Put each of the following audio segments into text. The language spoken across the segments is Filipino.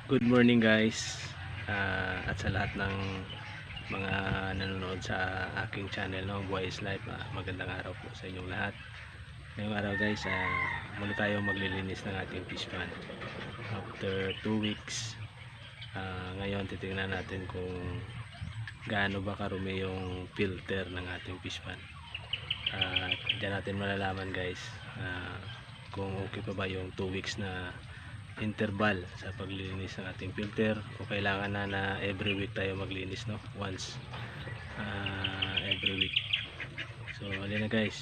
Good morning guys, at sa lahat ng mga nanonood sa aking channel, no? Buhay is Life. Magandang araw po sa inyong lahat. Ngayong araw guys, muli tayo maglilinis ng ating fish pan after 2 weeks. Ngayon titingnan natin kung gaano ba karumi yung filter ng ating fish pan. Diyan natin malalaman guys kung okay pa ba yung 2 weeks na interval sa paglilinis ng ating filter, o kailangan na every week tayo maglinis, no? Once every week. So alin na guys.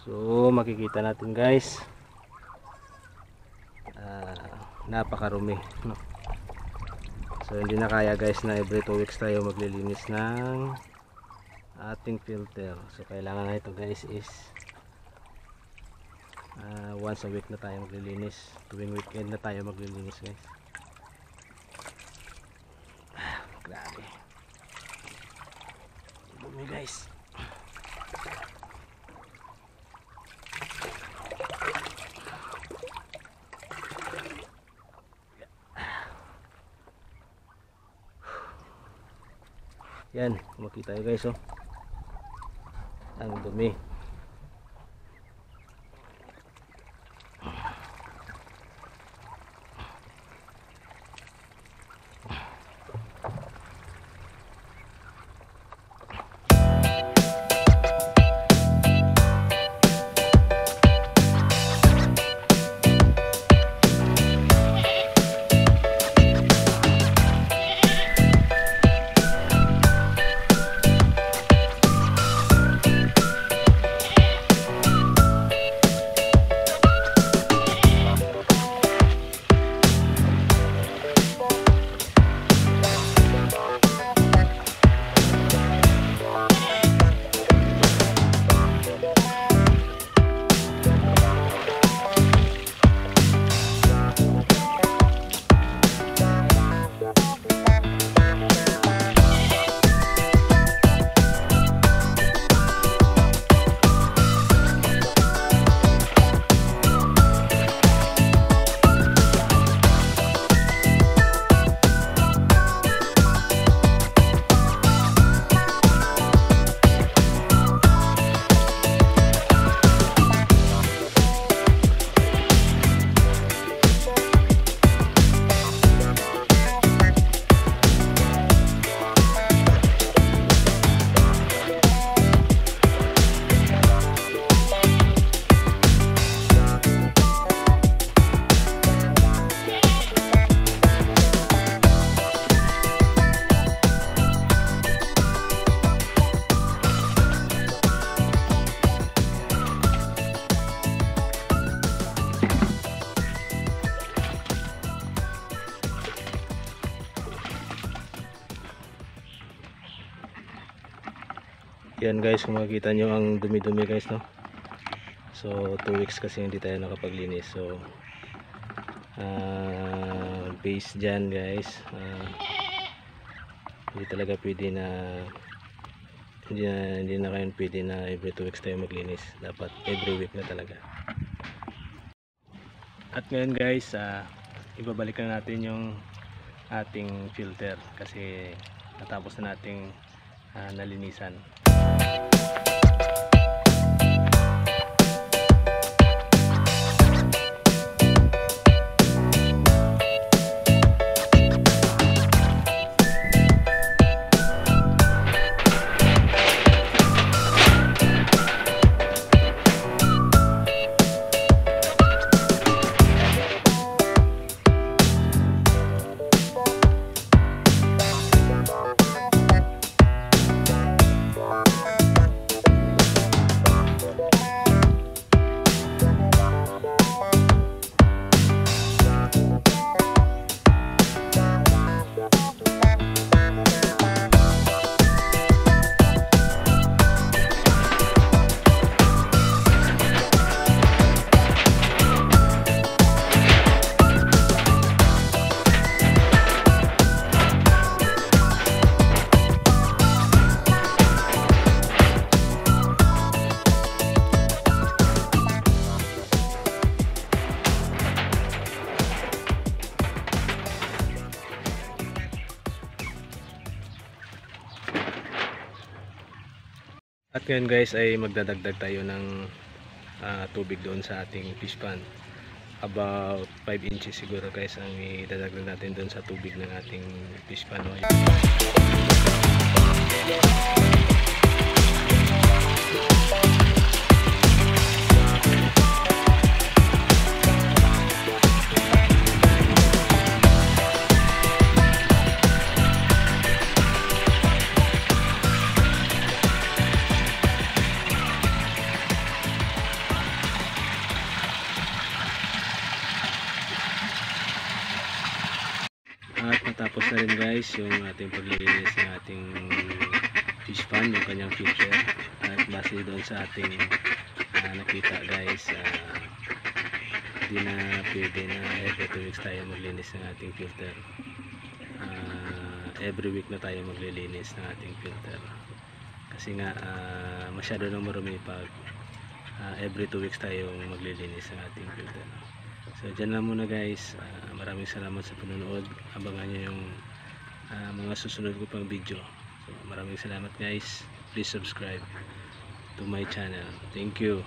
So makikita natin guys, napakarumi, no? So hindi na kaya guys na every 2 weeks tayo maglilinis ng ating filter. So kailangan na ito guys is once a week na tayo maglilinis. Tuwing weekend na tayo maglilinis guys. Grabe dumi guys. Yan, makita nyo guys, oh. Ang dumi. Yan guys, kung makikita nyo ang dumi-dumi guys, no? So 2 weeks kasi hindi tayo nakapaglinis. So base dyan guys, hindi talaga pwede na hindi na kayo pwede na every 2 weeks tayo maglinis. Dapat every week na talaga. At ngayon guys, ibabalik na natin yung ating filter kasi natapos na nating nalinisan. At ngayon guys ay magdadagdag tayo ng tubig doon sa ating fish pan. About 5 inches siguro guys ang idadagdag natin doon sa tubig ng ating fish pan. At natapos na rin guys yung ating paglilinis ng ating fish pan, yung kanyang filter. At base doon sa ating nakita guys, hindi na pwede na every 2 weeks tayo maglinis ng ating filter. Every week na tayo maglilinis ng ating filter kasi nga masyado nang marumi pag every 2 weeks tayo maglilinis ng ating filter. So dyan lang muna guys, maraming salamat sa panonood. Abangan nyo yung mga susunod ko pang video. So maraming salamat guys, please subscribe to my channel. Thank you.